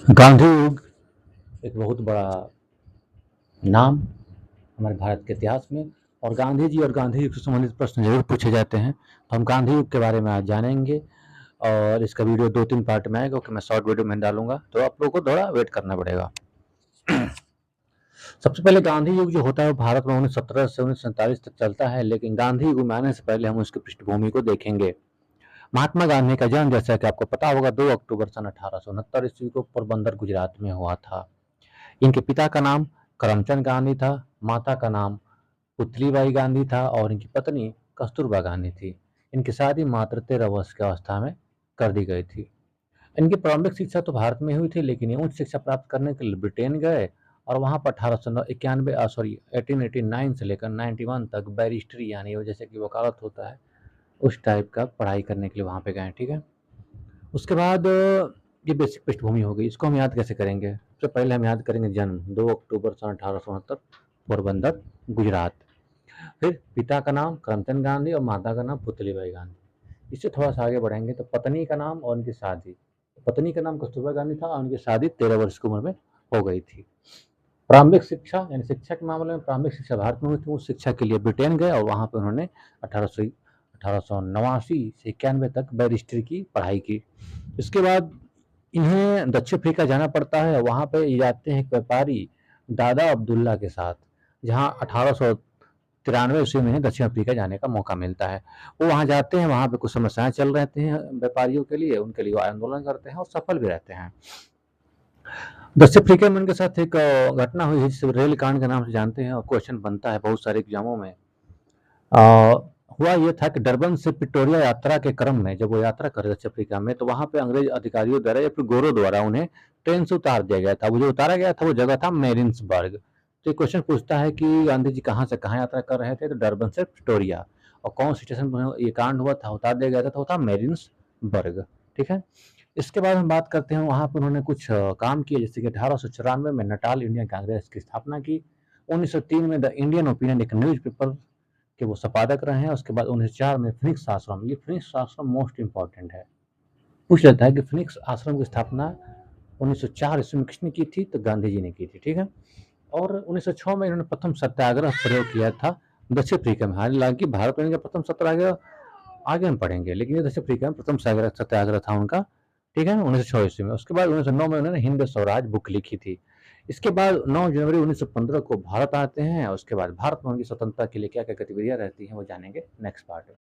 गांधी युग एक बहुत बड़ा नाम हमारे भारत के इतिहास में। और गांधी जी और गांधी युग से संबंधित प्रश्न जरूर पूछे जाते हैं, तो हम गांधी युग के बारे में आज जानेंगे। और इसका वीडियो 2-3 पार्ट में आएगा, क्योंकि मैं शॉर्ट वीडियो में डालूंगा, तो आप लोगों को थोड़ा वेट करना पड़ेगा। सबसे पहले गांधी युग जो होता है वो भारत में 1917 से 1947 तक चलता है, लेकिन गांधी युग में आने से पहले हम उसकी पृष्ठभूमि को देखेंगे। महात्मा गांधी का जन्म, जैसा कि आपको पता होगा, 2 अक्टूबर सन 1869 ईस्वी को पोरबंदर गुजरात में हुआ था। इनके पिता का नाम करमचंद गांधी था, माता का नाम पुतलीबाई गांधी था और इनकी पत्नी कस्तूरबा गांधी थी। इनकी शादी मात्र 13 वर्ष की अवस्था में कर दी गई थी। इनकी प्रारंभिक शिक्षा तो भारत में हुई थी, लेकिन ये उच्च शिक्षा प्राप्त करने के लिए ब्रिटेन गए और वहाँ पर 1889 से लेकर 91 तक बैरिस्ट्री, यानी वो जैसे कि वकालत होता है उस टाइप का पढ़ाई करने के लिए वहाँ पे गए। ठीक है। उसके बाद ये बेसिक पृष्ठभूमि हो गई। इसको हम याद कैसे करेंगे? सबसे पहले हम याद करेंगे जन्म 2 अक्टूबर सन 1869, पोरबंदर, गुजरात। फिर पिता का नाम करमचंद गांधी और माता का नाम पुतलीबाई गांधी। इससे थोड़ा सा आगे बढ़ेंगे तो पत्नी का नाम और उनकी शादी। पत्नी का नाम कस्तूरबा गांधी था और उनकी शादी 13 वर्ष की उम्र में हो गई थी। प्रारंभिक शिक्षा, यानी शिक्षा के मामले में प्रारंभिक शिक्षा भारत में हुई थी। उस शिक्षा के लिए ब्रिटेन गए और वहाँ पे उन्होंने 1889 से 91 तक बैरिस्ट्री की पढ़ाई की। इसके बाद इन्हें दक्षिण अफ्रीका जाना पड़ता है। वहाँ पे ये जाते हैं एक व्यापारी दादा अब्दुल्ला के साथ, जहाँ 1893 ईस्वी में दक्षिण अफ्रीका जाने का मौका मिलता है। वो वहाँ जाते हैं, वहाँ पे कुछ समस्याएं चल रहती हैं व्यापारियों के लिए, उनके लिए वो आंदोलन करते हैं और सफल भी रहते हैं। दक्षिण अफ्रीका में उनके साथ एक घटना हुई है जिसे रेल कांड के नाम से जानते हैं, और क्वेश्चन बनता है बहुत सारे एग्जामों में। हुआ ये था कि डरबन से प्रिटोरिया यात्रा के क्रम में जब वो यात्रा कर रहे थे अफ्रीका में, तो वहाँ पे अंग्रेज अधिकारियों द्वारा या फिर गोरों द्वारा उन्हें ट्रेन से उतार दिया गया था। वो जो उतारा गया था वो जगह था मैरिन्सबर्ग। तो ये क्वेश्चन पूछता है कि गांधी जी कहाँ से कहाँ यात्रा कर रहे थे? तो डरबन से प्रिटोरिया। और कौन स्टेशन पर ये कांड हुआ था, उतार दिया गया था, तो वो था मैरिन्सबर्ग। ठीक है। इसके बाद हम बात करते हैं, वहाँ पर उन्होंने कुछ काम किए, जैसे कि 1894 में नटाल इंडियन कांग्रेस की स्थापना की। 1903 में द इंडियन ओपिनियन एक न्यूज पेपर के वो संपादक रहे हैं। उसके बाद 1904 में फिनिक्स आश्रम, ये फिनिक्स आश्रम मोस्ट इंपॉर्टेंट है, पूछ लेता है कि फिनिक्स आश्रम की स्थापना 1904 ईस्वी में किसने की थी? तो गांधी जी ने की थी। ठीक है। और 1906 में इन्होंने प्रथम सत्याग्रह प्रयोग किया था दक्षिण अफ्रीका में। हालांकि भारत में इनका प्रथम सत्याग्रह आगे हम पढ़ेंगे, लेकिन ये दक्षिण अफ्रीका में प्रथम सत्याग्रह था उनका। ठीक है, 1906 ईस्वी में। उसके बाद 1909 में उन्होंने हिंद स्वराज बुक लिखी थी। इसके बाद 9 जनवरी 1915 को भारत आते हैं। उसके बाद भारत में उनकी स्वतंत्रता के लिए क्या क्या गतिविधियां रहती हैं वो जानेंगे नेक्स्ट पार्ट में।